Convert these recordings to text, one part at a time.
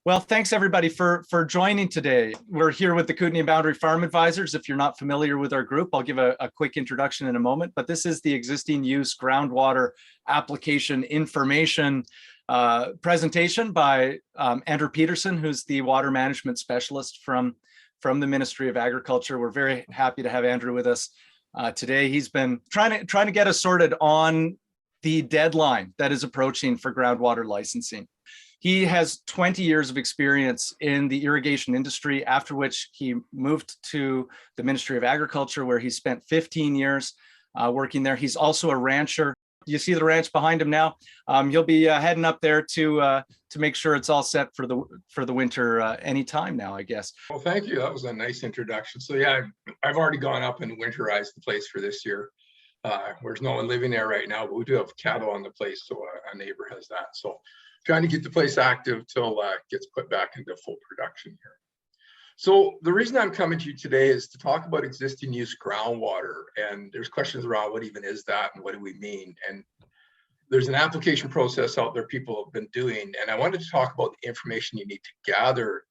Well, thanks everybody for joining today. We're here with the Kootenay Boundary Farm Advisors. If you're not familiar with our group, I'll give a quick introduction in a moment, but this is the existing use groundwater application information presentation by Andrew Petersen, who's the water management specialist from the Ministry of Agriculture. We're very happy to have Andrew with us today. He's been trying to get us sorted on the deadline that is approaching for groundwater licensing. He has 20 years of experience in the irrigation industry, after which he moved to the Ministry of Agriculture, where he spent 15 years working there. He's also a rancher. You see the ranch behind him now. You'll be heading up there to make sure it's all set for the winter anytime now, I guess. Well, thank you. That was a nice introduction. So yeah, I've already gone up and winterized the place for this year. There's no one living there right now, but we do have cattle on the place, so a neighbor has that. So trying to get the place active till it gets put back into full production here. So the reason I'm coming to you today is to talk about existing use groundwater. And there's questions around what even is that and what do we mean? And there's an application process out there people have been doing. And I wanted to talk about the information you need to gather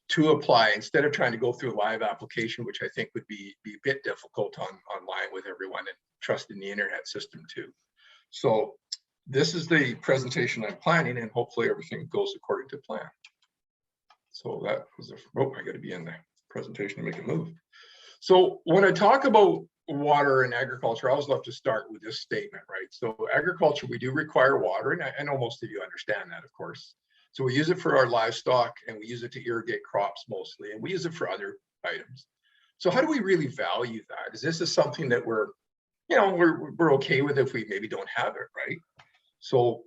to apply instead of trying to go through a live application, which I think would be a bit difficult online with everyone and trusting the internet system too. So this is the presentation I'm planning, and hopefully everything goes according to plan. So that was I got to be in the presentation to make it move. So when I talk about water and agriculture, I always love to start with this statement, right? So agriculture, we do require water, and I know most of you understand that, of course. So we use it for our livestock, and we use it to irrigate crops mostly, and we use it for other items. So how do we really value that? Is this something that we're okay with if we maybe don't have it, right? So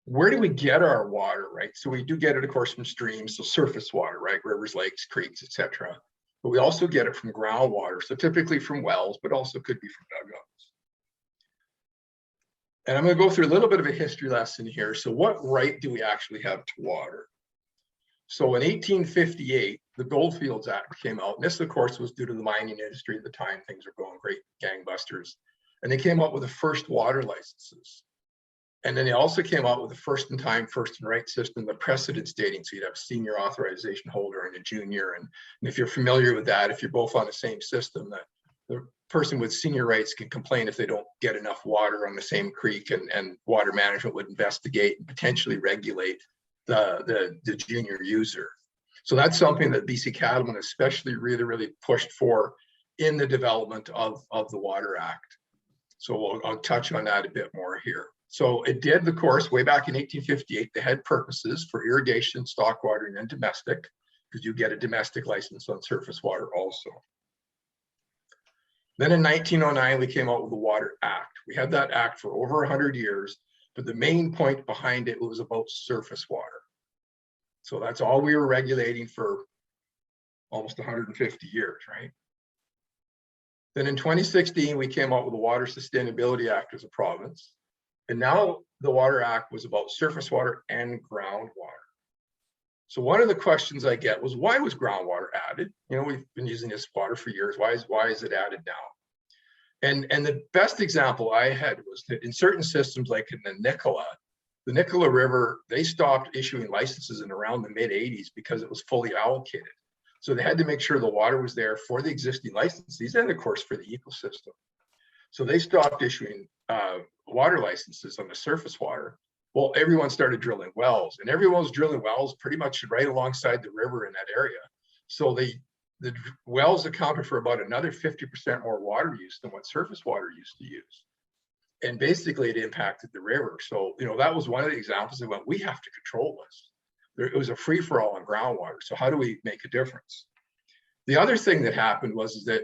where do we get our water, right? So we do get it, of course, from streams, so surface water, right? Rivers, lakes, creeks, etc. But we also get it from groundwater, so typically from wells, but also could be from dugouts. And I'm going to go through a little bit of a history lesson here. So what right do we actually have to water? So in 1858, the Goldfields Act came out, and this, of course, was due to the mining industry at the time. Things were going great, gangbusters. And they came out with the first water licenses. And then they also came out with the first in time, first in right system, the precedence dating. So you'd have a senior authorization holder and a junior. And if you're familiar with that, if you're both on the same system, that the person with senior rights can complain if they don't get enough water on the same creek, and water management would investigate and potentially regulate the junior user. So that's something that BC Cattlemen especially really pushed for in the development of the Water Act. So I'll touch on that a bit more here. So it did, of course, way back in 1858, they had purposes for irrigation, stock watering, and domestic, because you get a domestic license on surface water also. Then in 1909, we came out with the Water Act. We had that act for over 100 years, but the main point behind it was about surface water. So that's all we were regulating for almost 150 years, right? Then in 2016, we came out with the Water Sustainability Act as a province. And now the Water Act was about surface water and groundwater. So one of the questions I get was, why was groundwater added? You know, we've been using this water for years. Why is it added now? And the best example I had was that in certain systems, like in the Nicola River, they stopped issuing licenses in around the mid-'80s because it was fully allocated. So they had to make sure the water was there for the existing licensees and, of course, for the ecosystem. So they stopped issuing water licenses on the surface water. Well, everyone started drilling wells, and everyone was drilling wells pretty much right alongside the river in that area. So the wells accounted for about another 50% more water use than what surface water used to use. And basically it impacted the river. So, that was one of the examples that went, we have to control this. It was a free for all on groundwater. So how do we make a difference? The other thing that happened was that,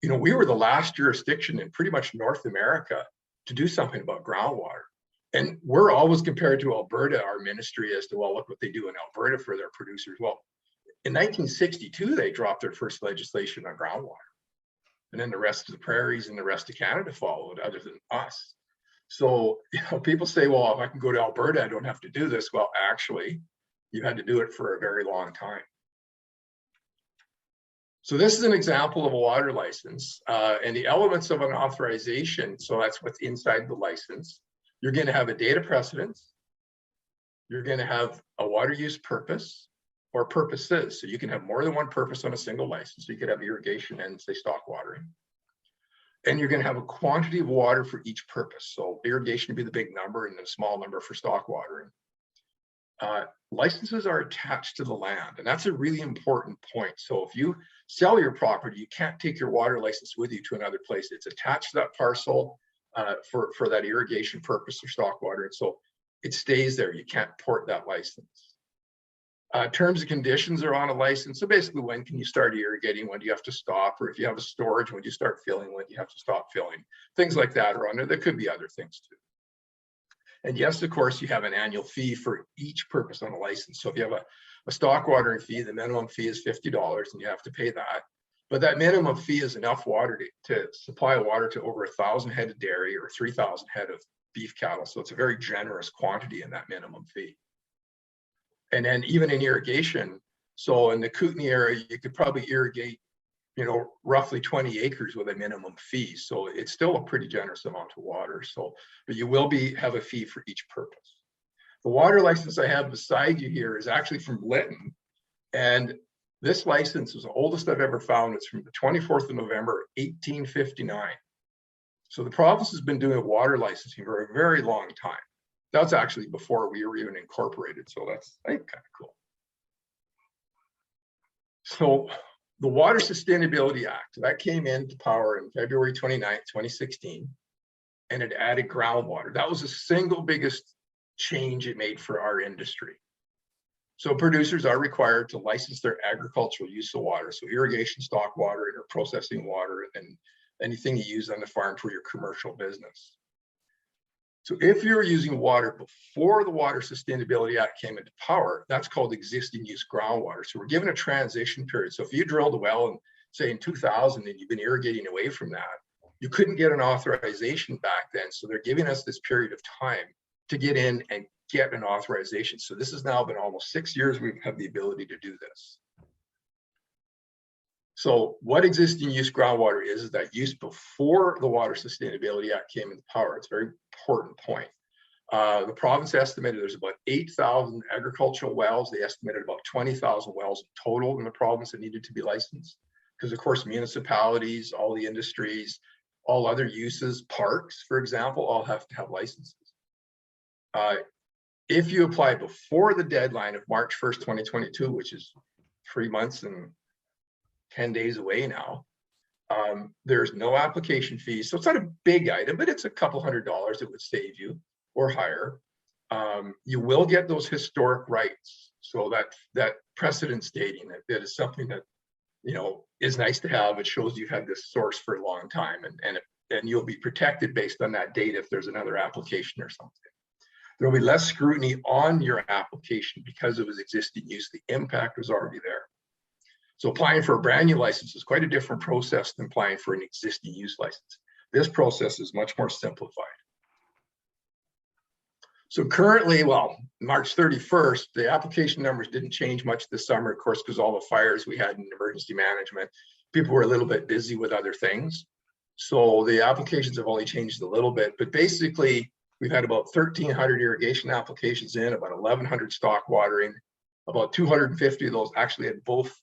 we were the last jurisdiction in pretty much North America to do something about groundwater. And we're always compared to Alberta, our ministry, as to, well, look what they do in Alberta for their producers. Well, in 1962, they dropped their first legislation on groundwater. And then the rest of the prairies and the rest of Canada followed, other than us. So, people say, well, if I can go to Alberta, I don't have to do this. Well, actually, you had to do it for a very long time. So this is an example of a water license, and the elements of an authorization. So that's what's inside the license. You're going to have a date of precedence. you're going to have a water use purpose or purposes. So you can have more than one purpose on a single license. So you could have irrigation and say stock watering. And you're going to have a quantity of water for each purpose. So irrigation would be the big number and then a small number for stock watering. Licenses are attached to the land, and that's a really important point. So if you sell your property, you can't take your water license with you to another place. It's attached to that parcel for that irrigation purpose or stock water. And so it stays there. You can't port that license. Terms and conditions are on a license. So basically, when can you start irrigating? When do you have to stop? Or if you have a storage, when do you start filling? When do you have to stop filling? Things like that are on there. There could be other things too. And yes, of course, you have an annual fee for each purpose on a license. So if you have a stock watering fee, the minimum fee is $50 and you have to pay that. But that minimum fee is enough water to supply water to over 1,000 head of dairy or 3,000 head of beef cattle. So it's a very generous quantity in that minimum fee. And then even in irrigation, so in the Kootenay area, you could probably irrigate, roughly 20 acres with a minimum fee. So it's still a pretty generous amount of water. So, but you will have a fee for each purpose. The water license I have beside you here is actually from Lytton. And this license is the oldest I've ever found. It's from the 24th of November, 1859. So the province has been doing water licensing for a very long time. That's actually before we were even incorporated. So that's, I think, kind of cool. So the Water Sustainability Act, that came into power in February 29th, 2016, and it added groundwater. That was the single biggest change it made for our industry. So producers are required to license their agricultural use of water. So irrigation, stock water, or processing water, and anything you use on the farm for your commercial business. So if you're using water before the Water Sustainability Act came into power, that's called existing use groundwater. So we're given a transition period. So if you drilled a well and say in 2000 and you've been irrigating away from that, you couldn't get an authorization back then. So they're giving us this period of time to get in and get an authorization. So this has now been almost 6 years we've had the ability to do this. So what existing use groundwater is that use before the Water Sustainability Act came into power. It's a very important point. The province estimated there's about 8,000 agricultural wells. They estimated about 20,000 wells total in the province that needed to be licensed. Because of course, municipalities, all the industries, all other uses, parks, for example, all have to have licenses. If you apply before the deadline of March 1st, 2022, which is 3 months and 10 days away now, there's no application fee. So it's not a big item, but it's a couple $100 it would save you or higher. You will get those historic rights. So that precedent stating that is something that, is nice to have. It shows you've had this source for a long time and you'll be protected based on that date if there's another application or something. There'll be less scrutiny on your application because it was existing use. The impact was already there. So applying for a brand new license is quite a different process than applying for an existing use license. This process is much more simplified. So currently, March 31st, the application numbers didn't change much this summer, of course, because all the fires we had in emergency management, people were a little bit busy with other things. So the applications have only changed a little bit, but basically we've had about 1,300 irrigation applications in, about 1,100 stock watering, about 250 of those actually had both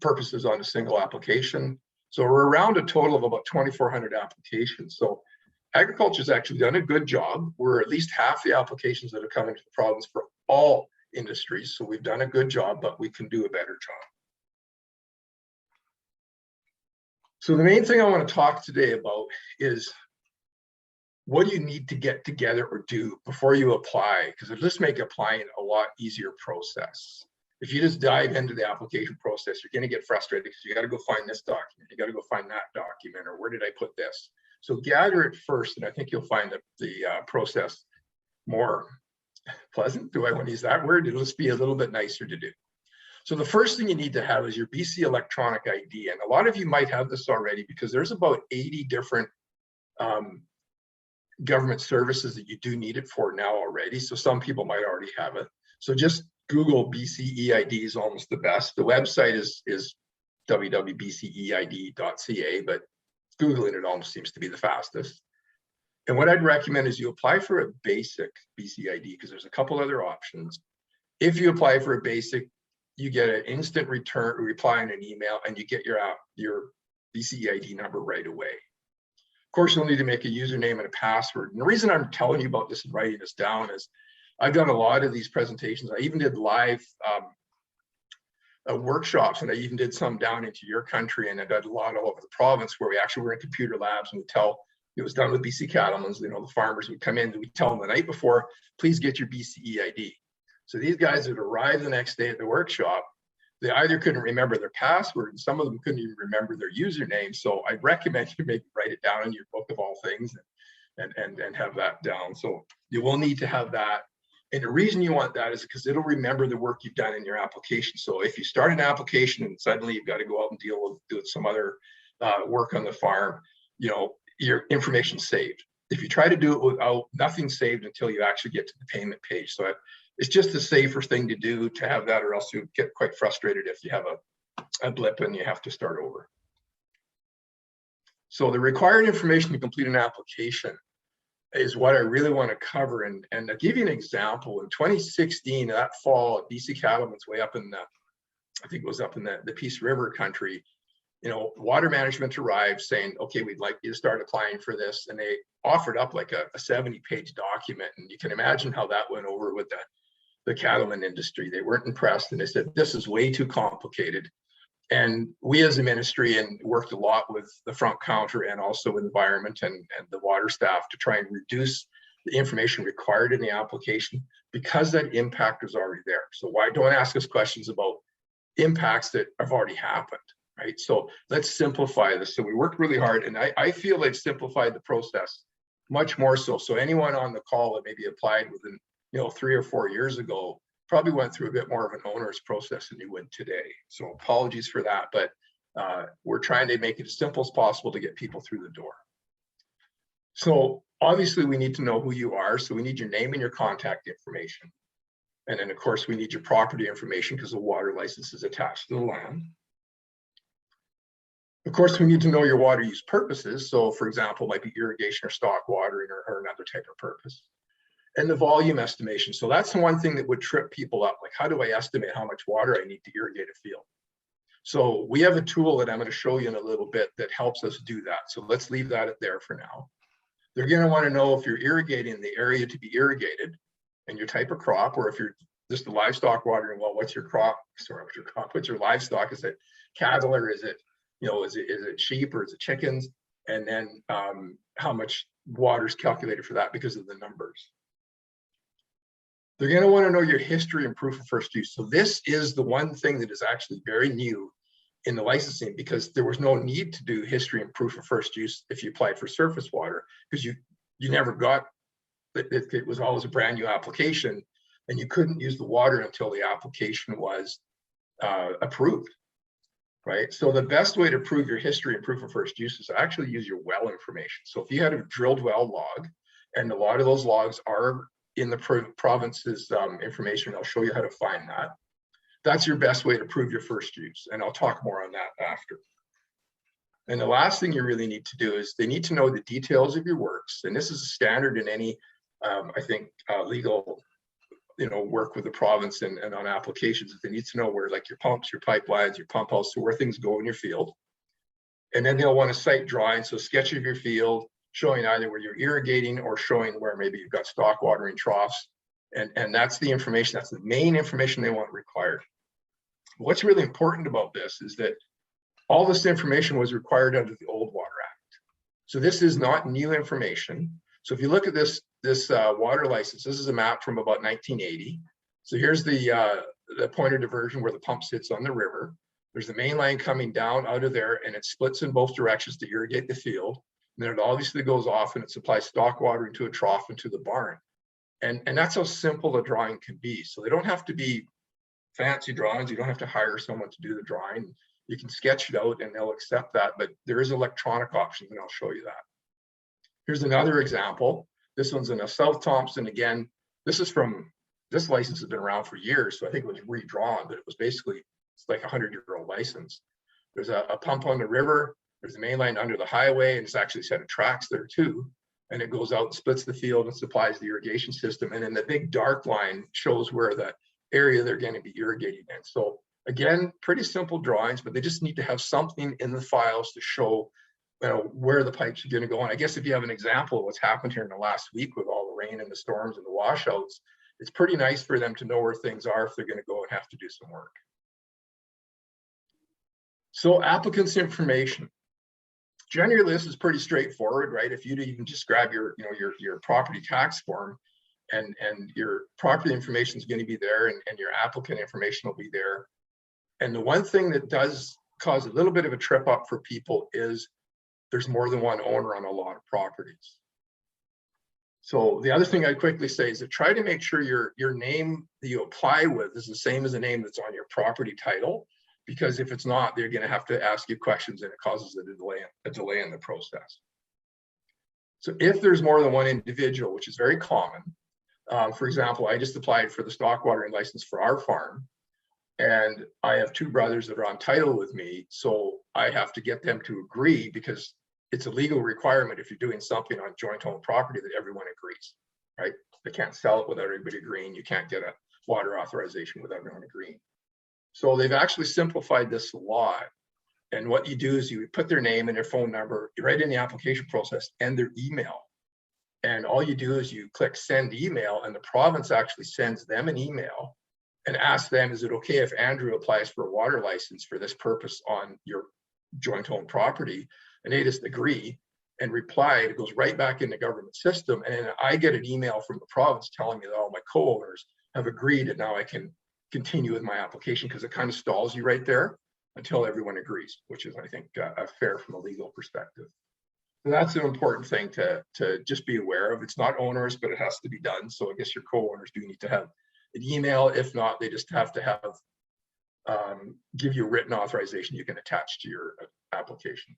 purposes on a single application. So we're around a total of about 2,400 applications. So agriculture's actually done a good job. We're at least half the applications that have come into the province for all industries. So we've done a good job, but we can do a better job. So the main thing I want to talk today about is what do you need to get together or do before you apply? Because it'll just make applying a lot easier process. If you just dive into the application process, you're going to get frustrated because you got to go find this document, you got to go find that document, or where did I put this? So gather it first, and I think you'll find the process more pleasant. Do I want to use that word? It'll just be a little bit nicer to do. So the first thing you need to have is your BC electronic ID. And a lot of you might have this already because there's about 80 different government services that you do need it for now already. So some people might already have it. So just Google BCeID is almost the best. The website is www.bceid.ca, but Googling it almost seems to be the fastest. And what I'd recommend is you apply for a basic BCeID, because there's a couple other options. If you apply for a basic, you get an instant reply in an email, and you get your BCeID number right away. Of course, you'll need to make a username and a password. And the reason I'm telling you about this and writing this down is I've done a lot of these presentations. I even did live workshops, and I even did some down into your country, and I did a lot all over the province where we actually were in computer labs, and we tell, it was done with BC Cattlemen's, you know, the farmers would come in and we tell them the night before, please get your BCeID. So these guys would arrive the next day at the workshop. They either couldn't remember their password, and some of them couldn't even remember their username. So I recommend you write it down in your book of all things and have that down. So you will need to have that. And the reason you want that is because it'll remember the work you've done in your application. So if you start an application and suddenly you've got to go out and deal with some other work on the farm, you know, your information's saved. If you try to do it without nothing saved until you actually get to the payment page. So it's just the safer thing to do to have that, or else you get quite frustrated if you have a blip and you have to start over. So the required information to complete an application is what I really want to cover. And I'll give you an example. In 2016, that fall at BC Cattlemen's way up in I think it was up in the Peace River country, you know, water management arrived saying, okay, we'd like you to start applying for this. And they offered up like a 70-page document. And you can imagine how that went over with the cattleman industry. They weren't impressed, and they said, this is way too complicated. And we as a ministry and worked a lot with the front counter and also environment and the water staff to try and reduce the information required in the application, because that impact is already there. So why don't ask us questions about impacts that have already happened, right? So let's simplify this. So we worked really hard, and I feel they've simplified the process much more so. So anyone on the call that maybe applied within, you know, 3 or 4 years ago probably went through a bit more of an onerous process than you would today. So apologies for that, but we're trying to make it as simple as possible to get people through the door. So obviously we need to know who you are. So we need your name and your contact information. And then of course we need your property information, because the water license is attached to the land. Of course, we need to know your water use purposes. So for example, it might be irrigation or stock watering or another type of purpose. And the volume estimation. So that's the one thing that would trip people up. Like, how do I estimate how much water I need to irrigate a field? So we have a tool that I'm going to show you in a little bit that helps us do that. So let's leave that there for now. They're going to want to know if you're irrigating the area to be irrigated and your type of crop, or if you're just the livestock watering. Well, what's your crop? Sorry, what's your crop? What's your livestock? Is it cattle, or is it, you know, is it sheep, or is it chickens? And then how much water is calculated for that because of the numbers. They're going to want to know your history and proof of first use. So this is the one thing that is actually very new in the licensing, because there was no need to do history and proof of first use if you applied for surface water, because you never got it. It was always a brand new application, and you couldn't use the water until the application was approved, right? So the best way to prove your history and proof of first use is to actually use your well information. So if you had a drilled well log, and a lot of those logs are in the province's information, I'll show you how to find that. That's your best way to prove your first use. And I'll talk more on that after. And the last thing you really need to do is they need to know the details of your works. And this is a standard in any, I think, legal, you know, work with the province and on applications. They need to know where, like, your pumps, your pipelines, your pump house, so where things go in your field. And then they'll want a site drawing, so a sketch of your field, showing either where you're irrigating or showing where maybe you've got stock watering troughs. And that's the information, that's the main information they want required. What's really important about this is that all this information was required under the old Water Act. So this is not new information. So if you look at this water license, this is a map from about 1980. So here's the point of diversion where the pump sits on the river. There's the main line coming down out of there, and it splits in both directions to irrigate the field. And then it obviously goes off and it supplies stock water into a trough into the barn. And that's how simple a drawing can be. So they don't have to be fancy drawings. You don't have to hire someone to do the drawing. You can sketch it out and they'll accept that, but there is electronic options, and I'll show you that. Here's another example. This one's in a South Thompson. Again, this license has been around for years, so I think it was redrawn, but it was basically, it's like a 100-year-old license. There's a pump on the river. There's a main line under the highway, and it's actually a set of tracks there too. and it goes out, splits the field and supplies the irrigation system. And then the big dark line shows where the area they're going to be irrigating in. So again, pretty simple drawings, but they just need to have something in the files to show, you know, where the pipes are going to go. And I guess if you have an example of what's happened here in the last week with all the rain and the storms and the washouts, it's pretty nice for them to know where things are if they're going to go and have to do some work. So applicants' information. Generally, this is pretty straightforward, right? If you even just grab your, you know, your property tax form, and your property information is going to be there, and your applicant information will be there. And the one thing that does cause a little bit of a trip up for people is there's more than one owner on a lot of properties. So the other thing I'd quickly say is that try to make sure your name that you apply with is the same as the name that's on your property title, because if it's not, they're going to have to ask you questions and it causes a delay in the process. So if there's more than one individual, which is very common, for example, I just applied for the stock watering license for our farm, and I have two brothers that are on title with me. So I have to get them to agree, because it's a legal requirement if you're doing something on joint owned property that everyone agrees, right? They can't sell it without everybody agreeing. You can't get a water authorization without everyone agreeing. So they've actually simplified this a lot. And what you do is you put their name and their phone number right in the application process and their email. And all you do is you click send email, and the province actually sends them an email and asks them, is it okay if Andrew applies for a water license for this purpose on your joint owned property? And they just agree and reply. It goes right back in the government system. And then I get an email from the province telling me that all my co-owners have agreed, and now I can continue with my application, because it kind of stalls you right there until everyone agrees, which is, I think, fair from a legal perspective. So that's an important thing to just be aware of. It's not onerous, but it has to be done. So I guess your co-owners do need to have an email. If not, they just have to have give you a written authorization you can attach to your application.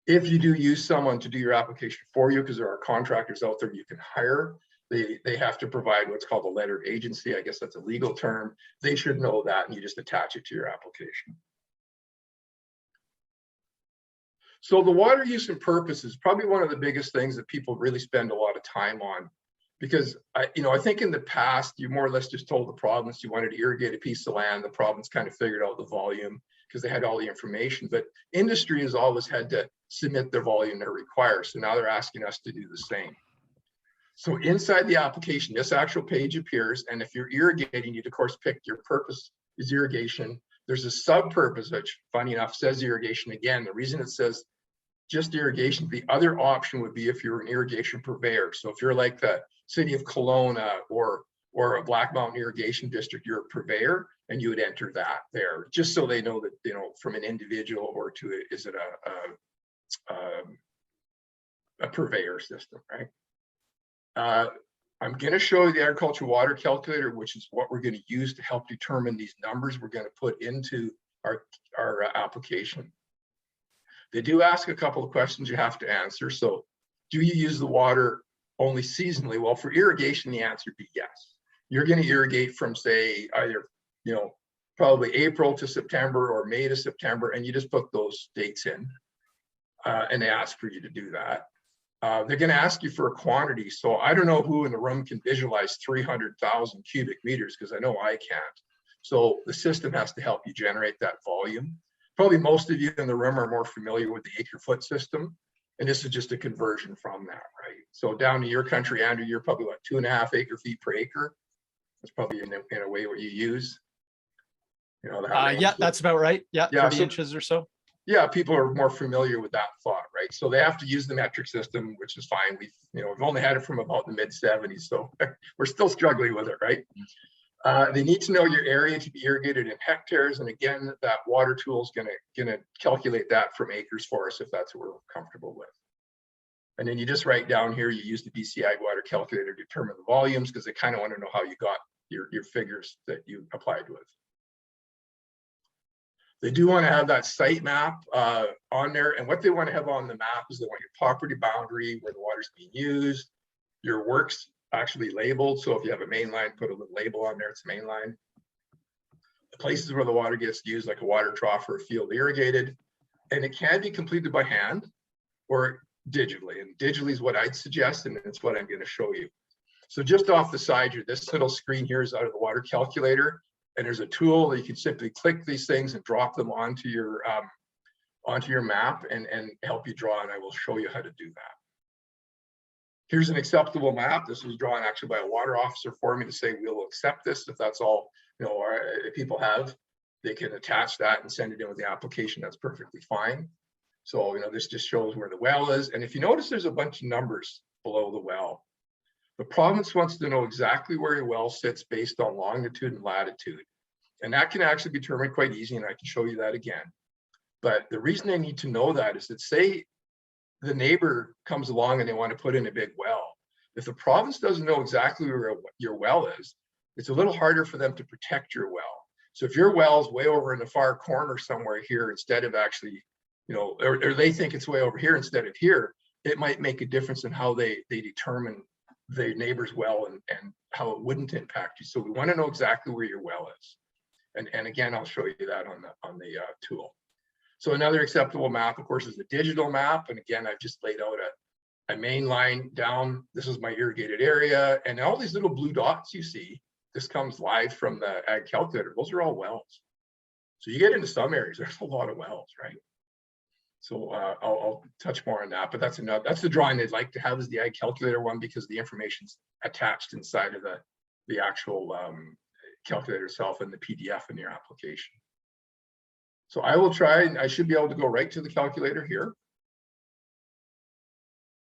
If you do use someone to do your application for you, because there are contractors out there you can hire, they have to provide what's called a letter of agency. I guess that's a legal term. They should know that, and you just attach it to your application. So the water use and purpose is probably one of the biggest things that people really spend a lot of time on, because I think in the past, you more or less just told the province you wanted to irrigate a piece of land. The province kind of figured out the volume because they had all the information, but industry has always had to submit their volume they require. So now they're asking us to do the same. So inside the application, this actual page appears, and if you're irrigating, you'd of course pick your purpose is irrigation. There's a sub-purpose, which funny enough says irrigation again. The reason it says just irrigation, the other option would be if you're an irrigation purveyor. So if you're like the city of Kelowna or a Black Mountain irrigation district, you're a purveyor, and you would enter that there, just so they know that, you know, from an individual or to is it a purveyor system, right? I'm going to show you the agricultural water calculator, which is what we're going to use to help determine these numbers we're going to put into our application. They do ask a couple of questions you have to answer. So do you use the water only seasonally? Well, for irrigation, the answer would be yes. You're going to irrigate from, say, either, you know, probably April to September or May to September, and you just put those dates in, and they ask for you to do that. They're going to ask you for a quantity. So I don't know who in the room can visualize 300,000 cubic meters, because I know I can't. So the system has to help you generate that volume. Probably most of you in the room are more familiar with the acre-foot system, and this is just a conversion from that, right? So down to your country, Andrew, you're probably what, 2.5 acre-feet per acre? That's probably in a way what you use. You know, yeah, that's about right. Yeah, 30 so, inches or so. Yeah, people are more familiar with that thought, right? So they have to use the metric system, which is fine. We've only had it from about the mid-70s, so we're still struggling with it, right? They need to know your area to be irrigated in hectares, and again, that water tool is gonna calculate that from acres for us if that's what we're comfortable with. And then you just write down here, you use the BCeID water calculator to determine the volumes, because they kind of want to know how you got your figures that you applied with. They do want to have that site map on there, and what they want to have on the map is they want your property boundary, where the water's being used, your works actually labeled. So if you have a main line, put a little label on there, it's main line. The places where the water gets used, like a water trough or a field irrigated, and it can be completed by hand, or digitally, and digitally is what I'd suggest, and it's what I'm going to show you. So just off the side here, this little screen here is out of the water calculator, and there's a tool that you can simply click these things and drop them onto your map and help you draw, and I will show you how to do that. Here's an acceptable map. This was drawn actually by a water officer for me to say we'll accept this if that's all if people have. They can attach that and send it in with the application. That's perfectly fine. So this just shows where the well is, and if you notice, there's a bunch of numbers below the well. The province wants to know exactly where your well sits based on longitude and latitude, and that can actually be determined quite easy, and I can show you that again. But the reason they need to know that is that, say the neighbor comes along and they want to put in a big well. If the province doesn't know exactly where your well is, it's a little harder for them to protect your well. So if your well is way over in the far corner somewhere here, instead of actually, or they think it's way over here instead of here, it might make a difference in how they determine the neighbor's well and how it wouldn't impact you. So we want to know exactly where your well is. And again, I'll show you that on the tool. So another acceptable map, of course, is the digital map. And again, I've just laid out a main line down. This is my irrigated area. And all these little blue dots you see, this comes live from the ag calculator. Those are all wells. So you get into some areas, there's a lot of wells, right? So I'll touch more on that, but that's the drawing they'd like to have, is the ag calculator one, because the information's attached inside of the actual calculator itself and the PDF in your application. So I will try, and I should be able to go right to the calculator here.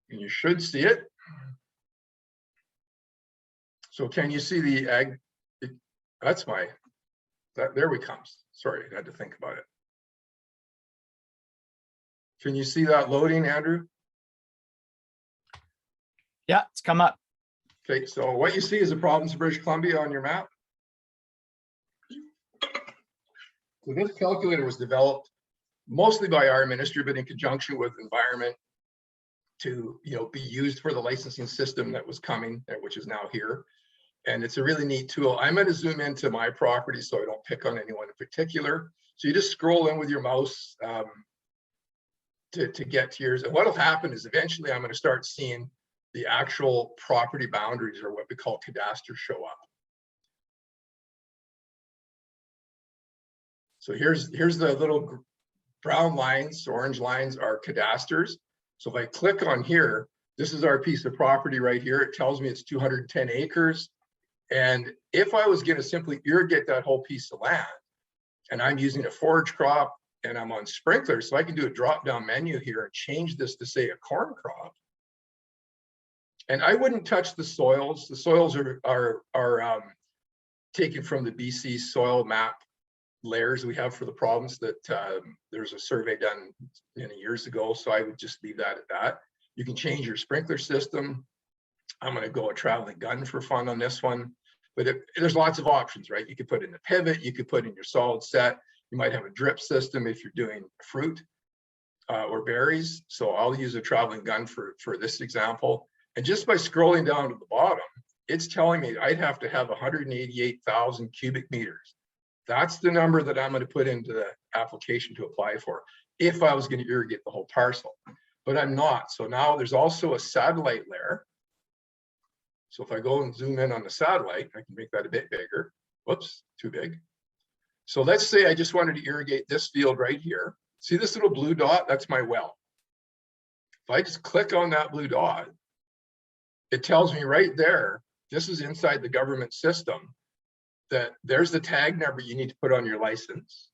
And you should see it. So can you see the ag? There we come. Sorry, I had to think about it. Can you see that loading, Andrew? Yeah, it's come up. Okay, so what you see is the province of British Columbia on your map. So this calculator was developed mostly by our ministry, but in conjunction with environment to be used for the licensing system that was coming, which is now here. And it's a really neat tool. I'm going to zoom into my property so I don't pick on anyone in particular. So you just scroll in with your mouse to get to yours. And what'll happen is eventually I'm going to start seeing the actual property boundaries, or what we call cadastre, show up. So here's the little brown lines, orange lines are cadastres. So if I click on here, this is our piece of property right here. It tells me it's 210 acres. And if I was going to simply irrigate that whole piece of land, and I'm using a forage crop and I'm on sprinklers, so I can do a drop-down menu here and change this to say a corn crop. And I wouldn't touch the soils. The soils are taken from the BC soil map layers we have for the province that there's a survey done many years ago. So I would just leave that at that. You can change your sprinkler system. I'm going to go a traveling gun for fun on this one, but there's lots of options, right? You could put in the pivot, you could put in your solid set. You might have a drip system if you're doing fruit or berries. So I'll use a traveling gun for this example. And just by scrolling down to the bottom, it's telling me I'd have to have 188,000 cubic meters. That's the number that I'm going to put into the application to apply for if I was going to irrigate the whole parcel, but I'm not. So now there's also a satellite layer. So if I go and zoom in on the satellite, I can make that a bit bigger. Whoops, too big. So let's say I just wanted to irrigate this field right here. See this little blue dot? That's my well. If I just click on that blue dot, it tells me right there, this is inside the government system, that there's the tag number you need to put on your license.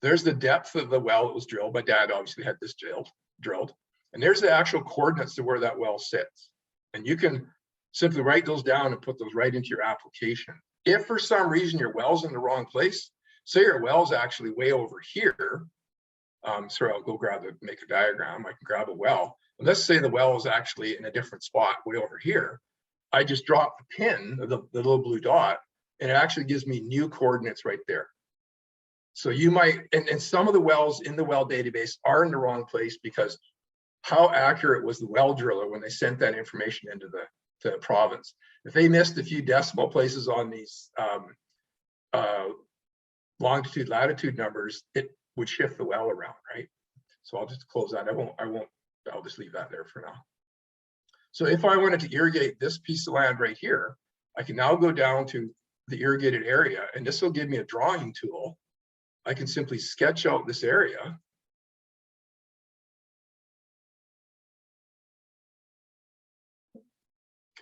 There's the depth of the well that was drilled. My dad obviously had this drilled. And there's the actual coordinates to where that well sits. And you can simply write those down and put those right into your application. If for some reason your well's in the wrong place, say your well's actually way over here. Sorry, I'll go make a diagram. I can grab a well. And let's say the well is actually in a different spot way over here. I just drop the pin, the little blue dot, and it actually gives me new coordinates right there. So you might, and some of the wells in the well database are in the wrong place because how accurate was the well driller when they sent that information into the province? If they missed a few decimal places on these longitude, latitude numbers, it would shift the well around, right? So I'll just close that. I won't I'll just leave that there for now. So if I wanted to irrigate this piece of land right here, I can now go down to the irrigated area, and this will give me a drawing tool. I can simply sketch out this area.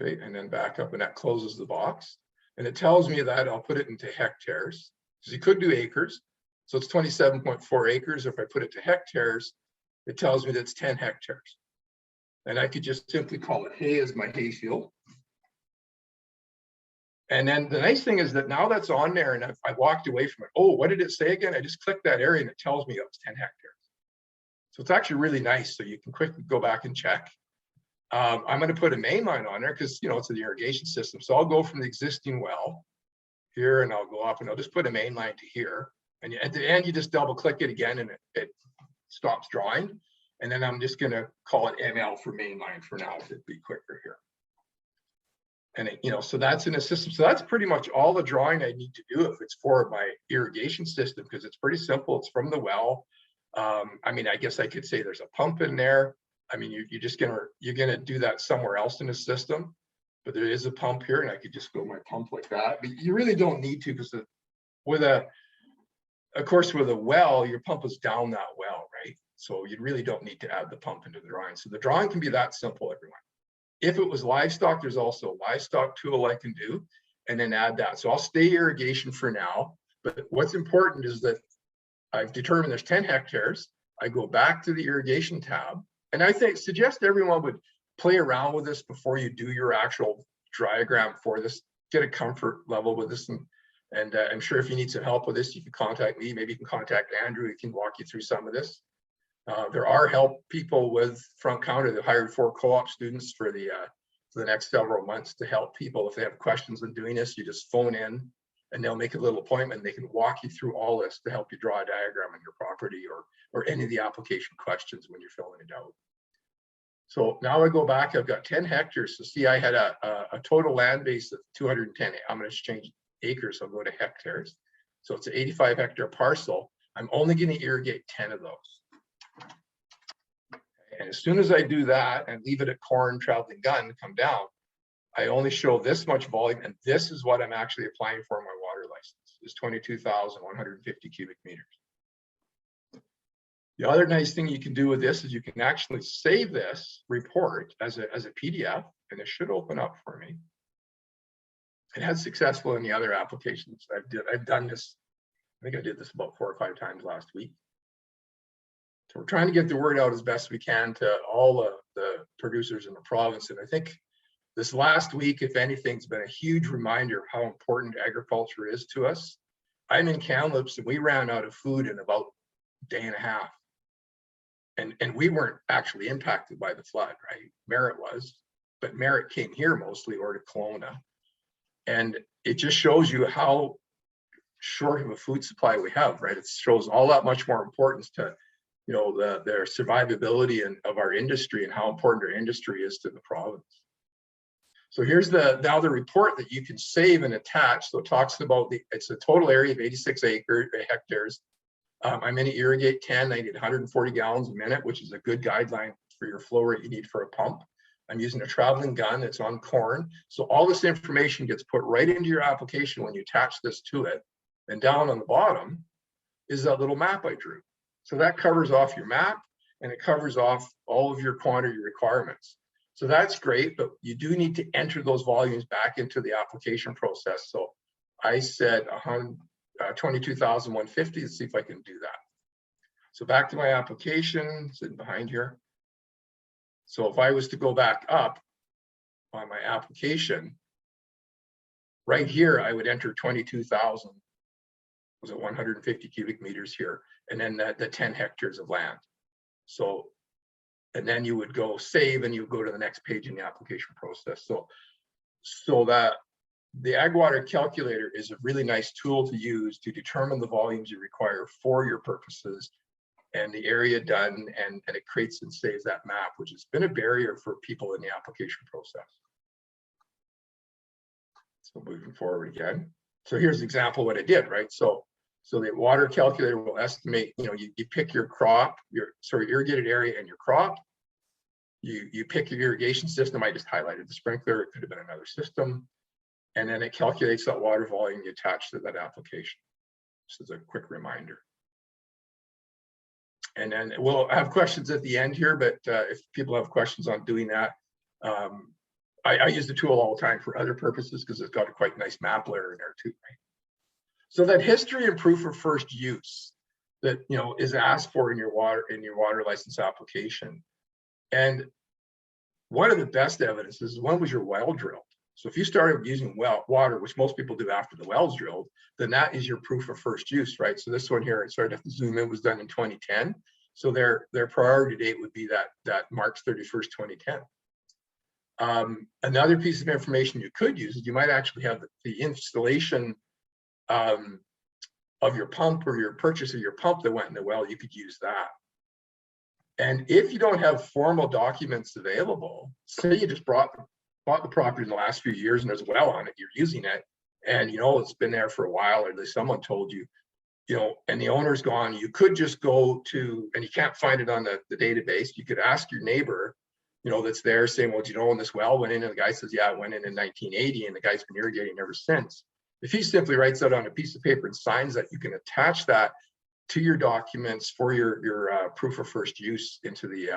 Okay, and then back up, and that closes the box. And it tells me that I'll put it into hectares, because you could do acres. So it's 27.4 acres. If I put it to hectares, it tells me that it's 10 hectares. And I could just simply call it hay as my hay field. And then the nice thing is that now that's on there, and I walked away from it. Oh, what did it say again? I just clicked that area and it tells me it was 10 hectares. So it's actually really nice. So you can quickly go back and check. I'm going to put a main line on there because, you know, it's an irrigation system. So I'll go from the existing well here, and I'll go up and I'll just put a main line to here. And at the end, you just double click it again and it stops drawing. And then I'm just going to call it ML for main line for now, to be quicker here. And it, you know, so that's in a system. So that's pretty much all the drawing I need to do if it's for my irrigation system, because it's pretty simple. It's from the well. I mean, I guess I could say there's a pump in there. I mean, you're gonna do that somewhere else in the system, but there is a pump here, and I could just go my pump like that. But you really don't need to, because of course, with a well, your pump is down that well, right? So you really don't need to add the pump into the drawing. So the drawing can be that simple, everyone. If it was livestock, there's also a livestock tool I can do, and then add that. So I'll stay irrigation for now, but what's important is that I've determined there's 10 hectares. I go back to the irrigation tab, and I suggest everyone would play around with this before you do your actual diagram for this. Get a comfort level with this, and I'm sure if you need some help with this, you can contact me. Maybe you can contact Andrew. He can walk you through some of this. There are help people with Front Counter that hired 4 co-op students for the next several months to help people if they have questions on doing this. You just phone in, and they'll make a little appointment. They can walk you through all this to help you draw a diagram on your property or any of the application questions when you're filling it out. So now I go back, I've got 10 hectares. So see, I had a total land base of 210. I'm going to change acres. I'll go to hectares. So it's an 85 hectare parcel. I'm only going to irrigate 10 of those. And as soon as I do that and leave it at corn, traveling gun, come down, I only show this much volume, and this is what I'm actually applying for my water license, is 22,150 cubic meters. The other nice thing you can do with this is you can actually save this report as a PDF, and it should open up for me. It has successful in the other applications I've done this. I think I did this about 4 or 5 times last week. So we're trying to get the word out as best we can to all the producers in the province, and I think this last week, if anything, has been a huge reminder of how important agriculture is to us. I'm in Kamloops, and we ran out of food in about a day and a half. And we weren't actually impacted by the flood, right? Merritt was, but Merritt came here mostly, or to Kelowna. And it just shows you how short of a food supply we have, right? It shows all that much more importance to, you know, their survivability of our industry and how important our industry is to the province. So here's now the report that you can save and attach. So it talks about it's a total area of 86 hectares. I'm going to irrigate 10. I need 140 gallons a minute, which is a good guideline for your flow rate you need for a pump. I'm using a traveling gun. It's on corn. So all this information gets put right into your application when you attach this to it. And down on the bottom is that little map I drew. So that covers off your map, and it covers off all of your quantity requirements. So that's great, but you do need to enter those volumes back into the application process. So I said 22,150. Let's see if I can do that. So back to my application, sitting behind here. So if I was to go back up on my application, right here, I would enter 22,000, was it 150 cubic meters here, and then the 10 hectares of land. So, and then you would go save, and you would go to the next page in the application process. So that the AgWater calculator is a really nice tool to use to determine the volumes you require for your purposes and the area done, and it creates and saves that map, which has been a barrier for people in the application process. So moving forward again. So here's an example of what I did, right? So the water calculator will estimate, you know, you pick your crop, your irrigated area and your crop. You pick your irrigation system. I just highlighted the sprinkler. It could have been another system. And then it calculates that water volume you attach to that application. This is a quick reminder. And then we'll have questions at the end here, but if people have questions on doing that, I use the tool all the time for other purposes because it's got a quite nice map layer in there too, right? So that history and proof of first use that is asked for in your water license application. And one of the best evidences is when was your well drilled? So if you started using water, which most people do after the well's drilled, then that is your proof of first use, right? So this one here, sorry, I have to zoom in, was done in 2010. So their priority date would be that March 31st, 2010. Another piece of information you could use is you might actually have the installation of your pump or your purchase of your pump that went in the well. You could use that. And if you don't have formal documents available, say you just bought the property in the last few years and there's a well on it, you're using it, and it's been there for a while, or at least someone told you, and the owner's gone, you could just go to, and you can't find it on the database, you could ask your neighbor, that's there, saying, well, do you know when this well went in? And the guy says, yeah, it went in 1980, and the guy's been irrigating ever since. If he simply writes that on a piece of paper and signs that, you can attach that to your documents for your proof of first use into the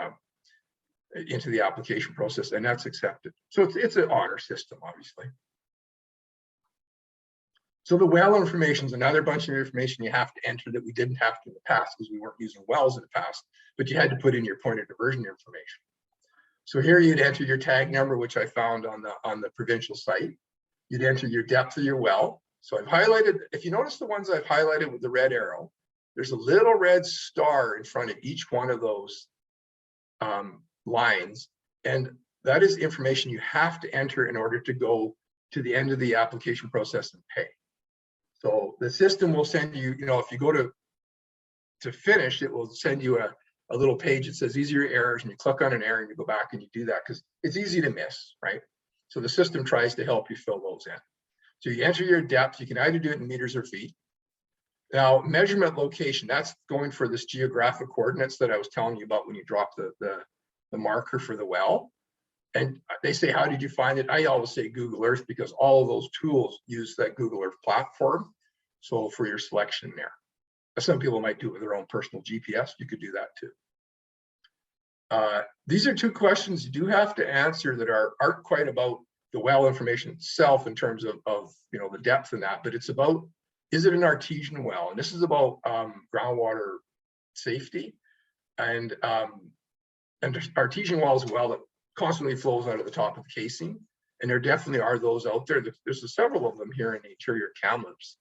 application process, and that's accepted. So it's an honor system, obviously. So the well information is another bunch of information you have to enter that we didn't have to in the past because we weren't using wells in the past, but you had to put in your point of diversion information. So here you'd enter your tag number, which I found on the provincial site. You'd enter your depth of your well. So I've highlighted, if you notice the ones I've highlighted with the red arrow, there's a little red star in front of each one of those lines. And that is information you have to enter in order to go to the end of the application process and pay. So the system will send you, if you go to finish, it will send you a little page that says these are your errors, and you click on an error and you go back and you do that because it's easy to miss, right? So the system tries to help you fill those in. So you enter your depth. You can either do it in meters or feet. Now, measurement location, that's going for this geographic coordinates that I was telling you about when you drop the marker for the well. And they say, how did you find it? I always say Google Earth because all of those tools use that Google Earth platform. So for your selection there. Some people might do it with their own personal GPS. You could do that too. These are two questions you do have to answer that aren't quite about the well information itself in terms of the depth in that, but it's about, is it an artesian well? And this is about groundwater safety. And artesian well is a well that constantly flows out of the top of the casing. And there definitely are those out there. There's several of them here in the interior Kamloops.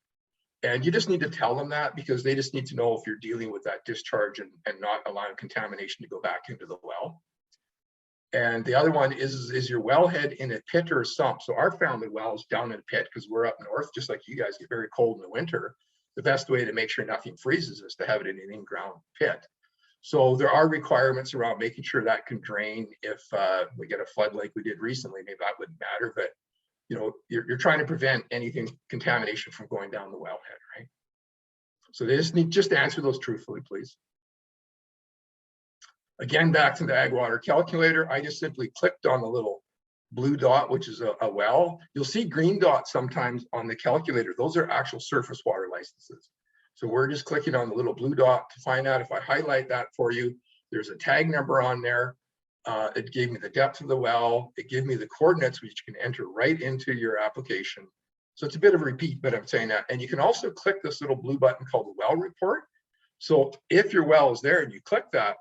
And you just need to tell them that because they just need to know if you're dealing with that discharge and not allowing contamination to go back into the well. And the other one is your wellhead in a pit or a sump. So our family well is down in a pit because we're up north, just like you guys get very cold in the winter. The best way to make sure nothing freezes is to have it in an in-ground pit. So there are requirements around making sure that can drain. If we get a flood like we did recently, maybe that wouldn't matter, but you're trying to prevent anything contamination from going down the wellhead, right? So they just answer those truthfully, please. Again, back to the ag water calculator, I just simply clicked on the little blue dot, which is a well. You'll see green dots sometimes on the calculator. Those are actual surface water licenses. So we're just clicking on the little blue dot to find out. If I highlight that for you, there's a tag number on there. It gave me the depth of the well. It gave me the coordinates, which you can enter right into your application. So it's a bit of a repeat, but I'm saying that. And you can also click this little blue button called the well report. So if your well is there and you click that,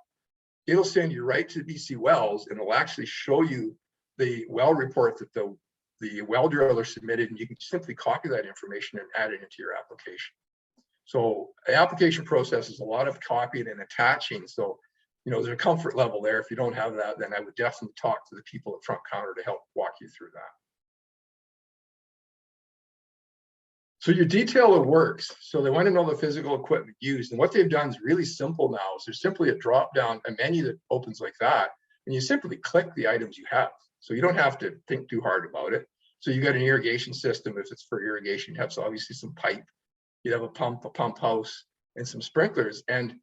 it'll send you right to BC Wells, and it'll actually show you the well report that the well driller submitted, and you can simply copy that information and add it into your application. So the application process is a lot of copying and attaching. So, there's a comfort level there. If you don't have that, then I would definitely talk to the people at front counter to help walk you through that. So your detailer works. So they want to know the physical equipment used. And what they've done is really simple now. Is there's simply a drop down, a menu that opens like that. And you simply click the items you have. So you don't have to think too hard about it. So you got an irrigation system. If it's for irrigation, you have obviously some pipe. You have a pump house, and some sprinklers. And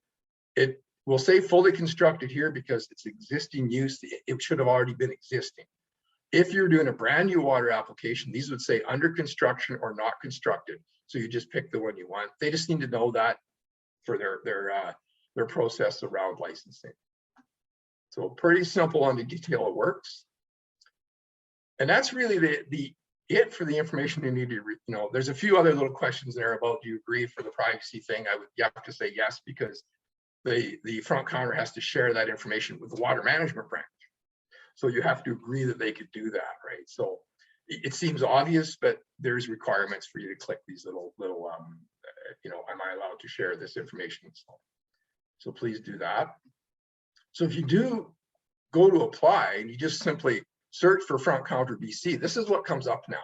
We'll say fully constructed here because it's existing use. It should have already been existing. If you're doing a brand new water application, these would say under construction or not constructed. So you just pick the one you want. They just need to know that for their process around licensing. So pretty simple on the detail it works. And that's really it for the information you need to, there's a few other little questions there about, do you agree for the privacy thing? You have to say yes, because the front counter has to share that information with the water management branch. So you have to agree that they could do that, right? So it seems obvious, but there's requirements for you to click these little am I allowed to share this information? So please do that. So if you do go to apply and you just simply search for front counter BC, this is what comes up now.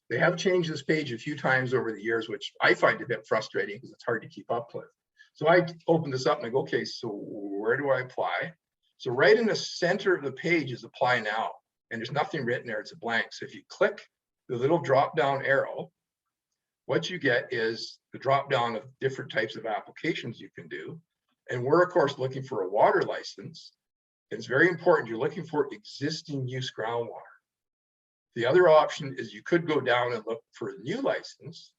They have changed this page a few times over the years, which I find a bit frustrating because it's hard to keep up with. So I open this up and I go, okay, so where do I apply? So right in the center of the page is apply now, and there's nothing written there, it's a blank. So if you click the little drop down arrow, what you get is the drop down of different types of applications you can do. And we're of course looking for a water license. It's very important, you're looking for existing use groundwater. The other option is you could go down and look for a new license,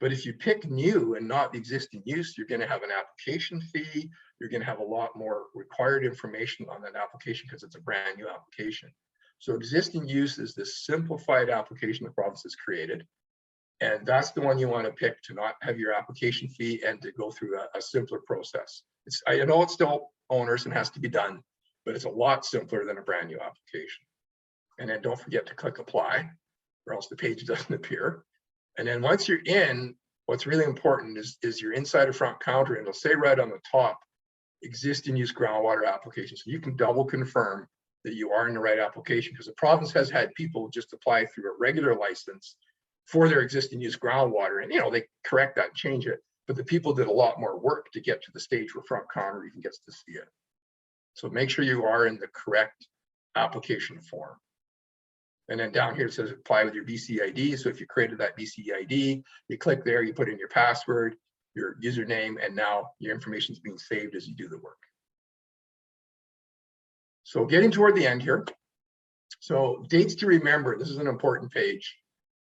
but if you pick new and not the existing use, you're going to have an application fee. You're going to have a lot more required information on that application because it's a brand new application. So existing use is this simplified application the province has created. And that's the one you want to pick to not have your application fee and to go through a simpler process. I know it's still onerous and has to be done, but it's a lot simpler than a brand new application. And then don't forget to click apply, or else the page doesn't appear. And then once you're in, what's really important is you're inside a front counter, and it'll say right on the top, existing use groundwater application. So you can double confirm that you are in the right application, because the province has had people just apply through a regular license for their existing use groundwater. And they correct that and change it. But the people did a lot more work to get to the stage where front counter even gets to see it. So make sure you are in the correct application form. And then down here it says apply with your BCeID. So if you created that BCeID, you click there, you put in your password, your username, and now your information is being saved as you do the work. So getting toward the end here. So dates to remember, this is an important page.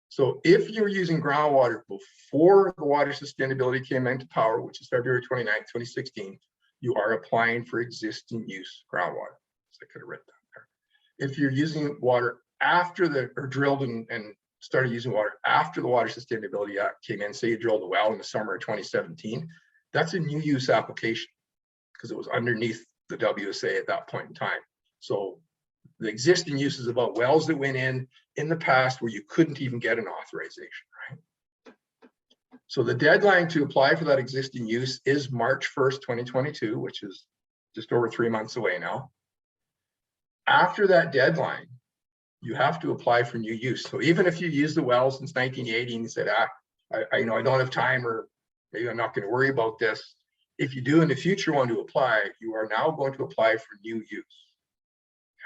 So if you're using groundwater before the water sustainability came into power, which is February 29th, 2016, you are applying for existing use groundwater. So I could have written that there. If you're using water after drilled and started using water after the Water Sustainability Act came in, say you drilled a well in the summer of 2017, that's a new use application because it was underneath the WSA at that point in time. So the existing use is about wells that went in the past where you couldn't even get an authorization, right? So the deadline to apply for that existing use is March 1st, 2022, which is just over 3 months away now. After that deadline, you have to apply for new use. So even if you use the well since 1980 and you said, I don't have time, or maybe I'm not going to worry about this. If you do in the future want to apply, you are now going to apply for new use.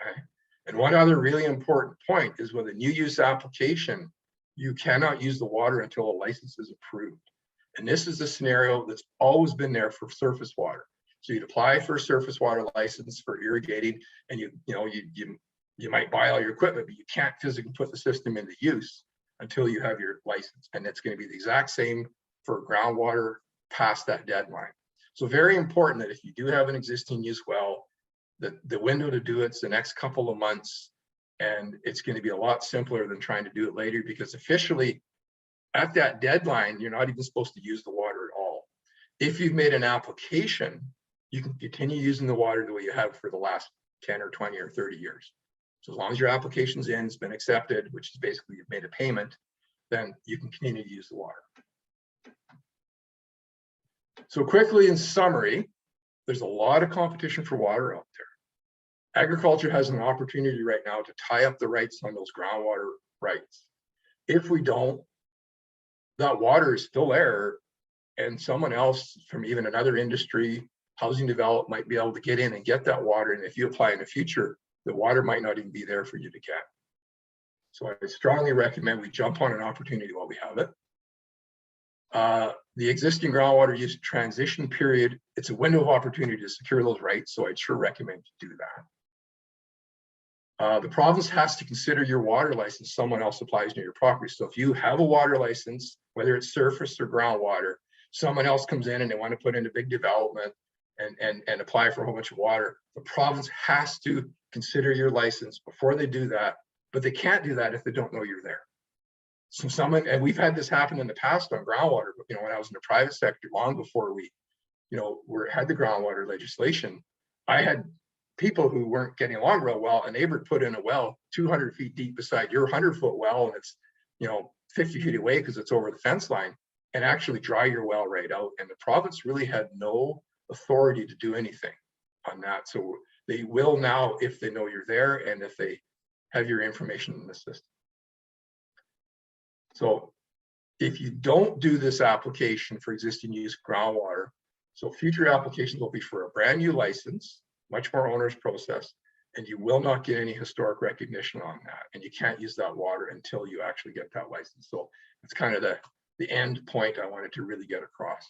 Okay. And one other really important point is with a new use application, you cannot use the water until a license is approved. And this is the scenario that's always been there for surface water. So you'd apply for a surface water license for irrigating, and you might buy all your equipment, but you can't physically put the system into use until you have your license. And it's going to be the exact same for groundwater past that deadline. So very important that if you do have an existing use well, the window to do it's the next couple of months, and it's going to be a lot simpler than trying to do it later, because officially at that deadline, you're not even supposed to use the water at all. If you've made an application, you can continue using the water the way you have for the last 10 or 20 or 30 years. So as long as your application's in, it's been accepted, which is basically you've made a payment, then you can continue to use the water. So quickly in summary, there's a lot of competition for water out there. Agriculture has an opportunity right now to tie up the rights on those groundwater rights. If we don't, that water is still there, and someone else from even another industry, housing development, might be able to get in and get that water. And if you apply in the future, the water might not even be there for you to get. So I strongly recommend we jump on an opportunity while we have it. The existing groundwater use transition period, it's a window of opportunity to secure those rights, so I'd sure recommend you do that. The province has to consider your water license someone else applies near your property. So if you have a water license, whether it's surface or groundwater, someone else comes in and they want to put in a big development and apply for a whole bunch of water, the province has to consider your license before they do that, but they can't do that if they don't know you're there. So someone, and we've had this happen in the past on groundwater, but when I was in the private sector, long before we, had the groundwater legislation, I had people who weren't getting along real well, and they would put in a well 200 feet deep beside your 100-foot well, and it's 50 feet away because it's over the fence line, and actually dry your well right out. And the province really had no authority to do anything on that. So they will now if they know you're there and if they have your information in the system. So if you don't do this application for existing use groundwater, so future applications will be for a brand new license, much more onerous process, and you will not get any historic recognition on that. And you can't use that water until you actually get that license. So it's kind of the end point I wanted to really get across.